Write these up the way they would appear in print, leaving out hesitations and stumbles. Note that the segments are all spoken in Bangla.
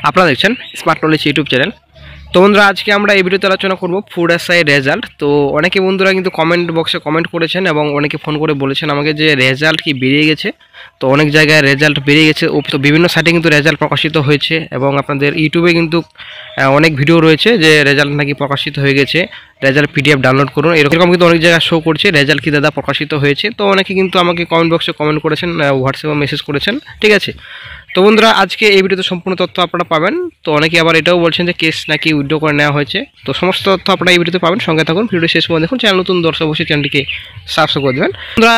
আপনারা দেখছেন স্মার্ট নলেজ ইউটিউব চ্যানেল। তো বন্ধুরা, আজকে আমরা এই ভিডিওতে আলোচনা করব ফুড এসআই রেজাল্ট। তো অনেকে বন্ধুরা কিন্তু কমেন্ট বক্সে কমেন্ট করেছেন এবং অনেকে ফোন করে বলেছেন আমাকে যে রেজাল্ট কি বেরিয়ে গেছে। তো অনেক জায়গায় রেজাল্ট বেরিয়ে গেছে, তো বিভিন্ন সাইটে কিন্তু রেজাল্ট প্রকাশিত হয়েছে এবং আপনাদের ইউটিউবে কিন্তু অনেক ভিডিও রয়েছে যে রেজাল্ট নাকি প্রকাশিত হয়ে গেছে, রেজাল্ট পিডিএফ ডাউনলোড করুন, এরকম কিন্তু অনেক জায়গায় শো করছে রেজাল্ট কি দাদা প্রকাশিত হয়েছে। তো অনেকে কিন্তু আমাকে কমেন্ট বক্সে কমেন্ট করেছেন, হোয়াটসঅ্যাপে মেসেজ করেছেন, ঠিক আছে। তো বন্ধুরা, আজকে এই ভিডিওতে সম্পূর্ণ তথ্য আপনারা পাবেন। তো অনেকে আবার এটাও বলছেন যে কেস নাকি উইথড্র করে নেওয়া হয়েছে। তো সমস্ত তথ্য আপনারা এই ভিডিওতে পাবেন, সঙ্গে থাকুন, ভিডিওটি শেষ পর্যন্ত দেখুন। চ্যানেল নতুন দর্শক অবশ্যই চ্যানেলটিকে সাবস্ক্রাইব করে দেবেন। বন্ধুরা,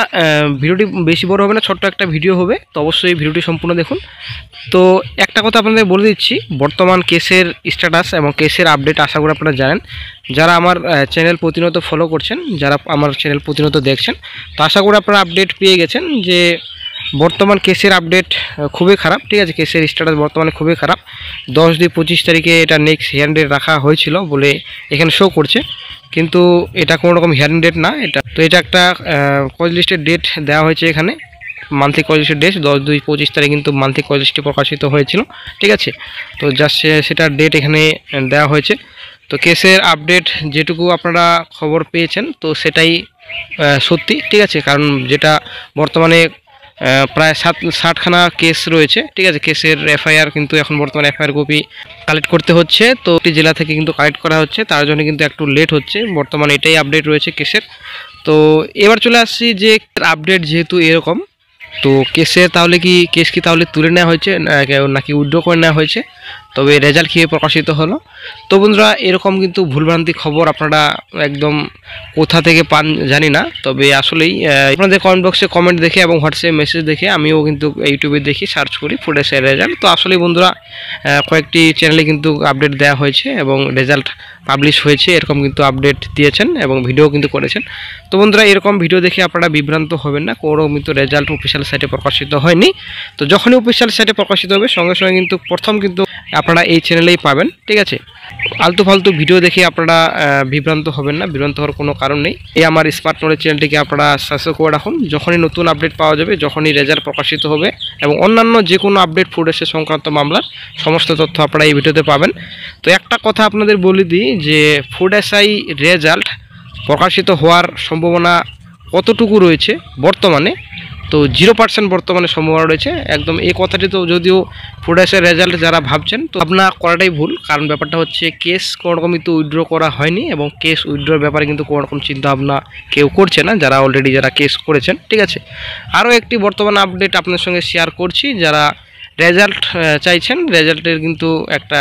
ভিডিওটি বেশি বড় হবে না, ছোট্ট একটা ভিডিও হবে, তো অবশ্যই ভিডিওটি সম্পূর্ণ দেখুন। তো একটা কথা আপনাদের বলে দিচ্ছি, বর্তমান কেসের স্ট্যাটাস এবং কেসের আপডেট আশা করি আপনারা জানেন। যারা আমার চ্যানেল প্রতিনিয়ত ফলো করছেন, যারা আমার চ্যানেল প্রতিনিয়ত দেখছেন, তো আশা করি আপনারা আপডেট পেয়ে গেছেন যে বর্তমান কেসের আপডেট খুবই খারাপ, ঠিক আছে। কেসের স্ট্যাটাস বর্তমানে খুবই খারাপ। 10/2/25 তারিখে এটা নেক্সট হিয়ারিং ডেট রাখা হয়েছিল বলে এখানে শো করছে, কিন্তু এটা কোনো রকম হিয়ারিং ডেট না। এটা একটা কজ লিস্টের ডেট দেওয়া হয়েছে এখানে, মান্থলি কজ লিস্টের ডেট 10/2/25 তারিখে কিন্তু মান্থলি কজ লিস্টে প্রকাশিত হয়েছিল, ঠিক আছে। তো জাস্ট সেটার ডেট এখানে দেওয়া হয়েছে। তো কেসের আপডেট যেটুকু আপনারা খবর পেয়েছেন তো সেটাই সত্যি, ঠিক আছে। কারণ যেটা বর্তমানে প্রায় 60খানা কেস রয়েছে, ঠিক আছে। কেসের এফআইআর কিন্তু এখন বর্তমানে এফআইআর কপি কালেক্ট করতে হচ্ছে, তো জেলা থেকে কিন্তু কালেক্ট করা হচ্ছে, তার জন্য কিন্তু একটু লেট হচ্ছে। বর্তমানে এটাই আপডেট রয়েছে কেসের। তো এবার চলে আসছি যে আপডেট যেহেতু এরকম, তো কেসের তাহলে কি কেস কি তাহলে তুলে নেওয়া হয়েছে নাকি উইথড্র করে নেওয়া হয়েছে, তবে রেজাল্ট কীভাবে প্রকাশিত হলো। তো বন্ধুরা, এরকম কিন্তু ভুলভ্রান্তি খবর আপনারা একদম কোথা থেকে পান জানি না, তবে আসলেই আপনাদের কমেন্ট বক্সে কমেন্ট দেখে এবং হোয়াটসঅ্যাপে মেসেজ দেখে আমিও কিন্তু ইউটিউবে দেখি, সার্চ করি ফুড এসআই রেজাল্ট। তো আসলেই বন্ধুরা, কয়েকটি চ্যানেলে কিন্তু আপডেট দেওয়া হয়েছে এবং রেজাল্ট পাবলিশ হয়েছে, এরকম কিন্তু আপডেট দিয়েছেন এবং ভিডিও কিন্তু করেছেন। তো বন্ধুরা, এরকম ভিডিও দেখে আপনারা বিভ্রান্ত হবেন না, কোনো কিন্তু রেজাল্ট অফিসিয়াল সাইটে প্রকাশিত হয়নি। তো যখনই অফিসিয়াল সাইটে প্রকাশিত হবে সঙ্গে সঙ্গে কিন্তু প্রথম কিন্তু আপনারা এই চ্যানেলেই পাবেন, ঠিক আছে। আলতু ফালতু ভিডিও দেখে আপনারা বিভ্রান্ত হবেন না, বিভ্রান্ত হওয়ার কোনো কারণ নেই। এই আমার স্মার্ট নলেজ চ্যানেলটিকে আপনারা সাবস্ক্রাইব করে রাখুন। যখনই নতুন আপডেট পাওয়া যাবে, যখনই রেজাল্ট প্রকাশিত হবে এবং অন্যান্য যে কোনো আপডেট ফুড এসআই সংক্রান্ত মামলার সমস্ত তথ্য আপনারা এই ভিডিওতে পাবেন। তো একটা কথা আপনাদের বলে দিই যে ফুড এসআই রেজাল্ট প্রকাশিত হওয়ার সম্ভাবনা কতটুকু রয়েছে বর্তমানে, তো 0% বর্তমানে সম্ভাবনা রয়েছে একদম। এই কথাটি তো যদিও ফুড এসআই রেজাল্ট যারা ভাবছেন, তো আপনার করাটাই ভুল। কারণ ব্যাপারটা হচ্ছে কেস কোনো রকমই তো উইথড্র করা হয়নি এবং কেস উইথড্রর ব্যাপারে কিন্তু কোনো রকম চিন্তাভাবনা কেউ করছে না, যারা অলরেডি যারা কেস করেছেন, ঠিক আছে। আরও একটি বর্তমান আপডেট আপনার সঙ্গে শেয়ার করছি। যারা রেজাল্ট চাইছেন, রেজাল্টের কিন্তু একটা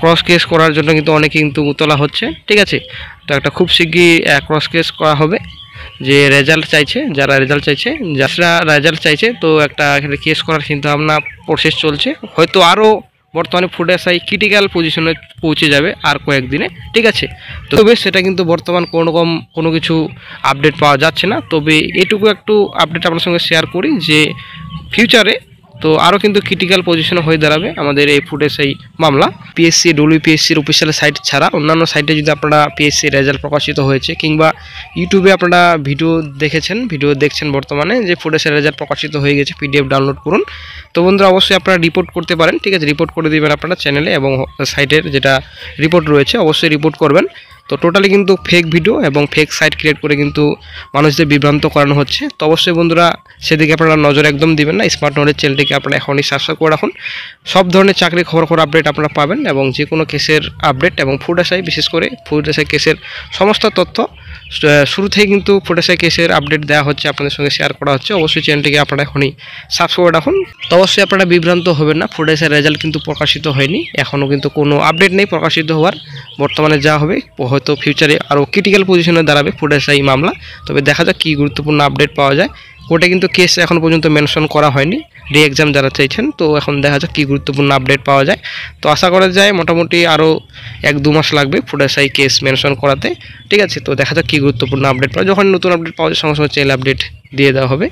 ক্রস কেস করার জন্য কিন্তু অনেকে কিন্তু তোলা হচ্ছে, ঠিক আছে। তো একটা খুব শীঘ্রই ক্রস কেস করা হবে যে রেজাল্ট চাইছে, যারা রেজাল্ট চাইছে, তো একটা এখানে কেস করার চিন্তাভাবনা প্রসেস চলছে। হয়তো আরও বর্তমানে ফুড এসআই ক্রিটিক্যাল পজিশনে পৌঁছে যাবে আর কয়েকদিনে, ঠিক আছে। তবে সেটা কিন্তু বর্তমান কোনো কিছু আপডেট পাওয়া যাচ্ছে না। তবে এটুকু একটু আপডেট আপনার সঙ্গে শেয়ার করি যে ফিউচারে তো আরও কিন্তু ক্রিটিক্যাল পজিশনে হয়ে দাঁড়াবে আমাদের এই ফুড এসআই মামলা। পিএসসি ডব্লিউপিএসসির অফিসিয়াল সাইট ছাড়া অন্যান্য সাইটে যদি আপনারা পিএসসি রেজাল্ট প্রকাশিত হয়েছে কিংবা ইউটিউবে আপনারা ভিডিও দেখছেন বর্তমানে যে ফুড এসআই রেজাল্ট প্রকাশিত হয়ে গেছে, পিডিএফ ডাউনলোড করুন। তো বন্ধুরা, অবশ্যই আপনারা রিপোর্ট করতে পারেন, ঠিক আছে। রিপোর্ট করে দেবেন আপনারা চ্যানেলে এবং সাইটের যেটা রিপোর্ট রয়েছে অবশ্যই রিপোর্ট করবেন। তো টোটালি কিন্তু ফেক ভিডিও এবং ফেক সাইট ক্রিয়েট করে কিন্তু মানুষদের বিভ্রান্ত করানো হচ্ছে। তো অবশ্যই বন্ধুরা, সেদিকে আপনারা নজর একদম দিবেন না। স্মার্ট নলেজ চ্যানেলটিকে আপনারা এখনই সাবস্ক্রাইব করে রাখুন। সব ধরনের চাকরি খবর আপডেট আপনারা পাবেন এবং যে কোনো কেসের আপডেট এবং ফুড এসআই, বিশেষ করে ফুড এসআই কেসের সমস্ত তথ্য শুরু থেকে কিন্তু ফুড এসআই কেসের আপডেট দেওয়া হচ্ছে, আপনাদের সঙ্গে শেয়ার করা হচ্ছে। অবশ্যই চ্যানেলটিকে আপনারা এখনই সাবস্ক্রাইব করে রাখুন। তো অবশ্যই আপনারা বিভ্রান্ত হবেন না, ফুড এসআই রেজাল্ট কিন্তু প্রকাশিত হয়নি, এখনও কিন্তু কোনো আপডেট নেই প্রকাশিত হওয়ার। বর্তমানে যা হবে হয়তো ফিউচারে আরও ক্রিটিক্যাল পজিশনে দাঁড়াবে ফুড এসআই মামলা। তবে দেখা যাক কী গুরুত্বপূর্ণ আপডেট পাওয়া যায়। কোর্টে কিন্তু কেস এখন পর্যন্ত মেনশন করা হয়নি, রি এক্সাম যারা চাইছেন। তো এখন দেখা যাক কী গুরুত্বপূর্ণ আপডেট পাওয়া যায়। তো আশা করা যায় মোটামুটি আরও 1-2 মাস লাগবে ফুড এসআই কেস মেনশন করাতে, ঠিক আছে। তো দেখা যাক কী গুরুত্বপূর্ণ আপডেট পাওয়া, যখন নতুন আপডেট পাওয়া যায় সঙ্গে সঙ্গে চ্যানেল আপডেট দিয়ে দেওয়া হবে।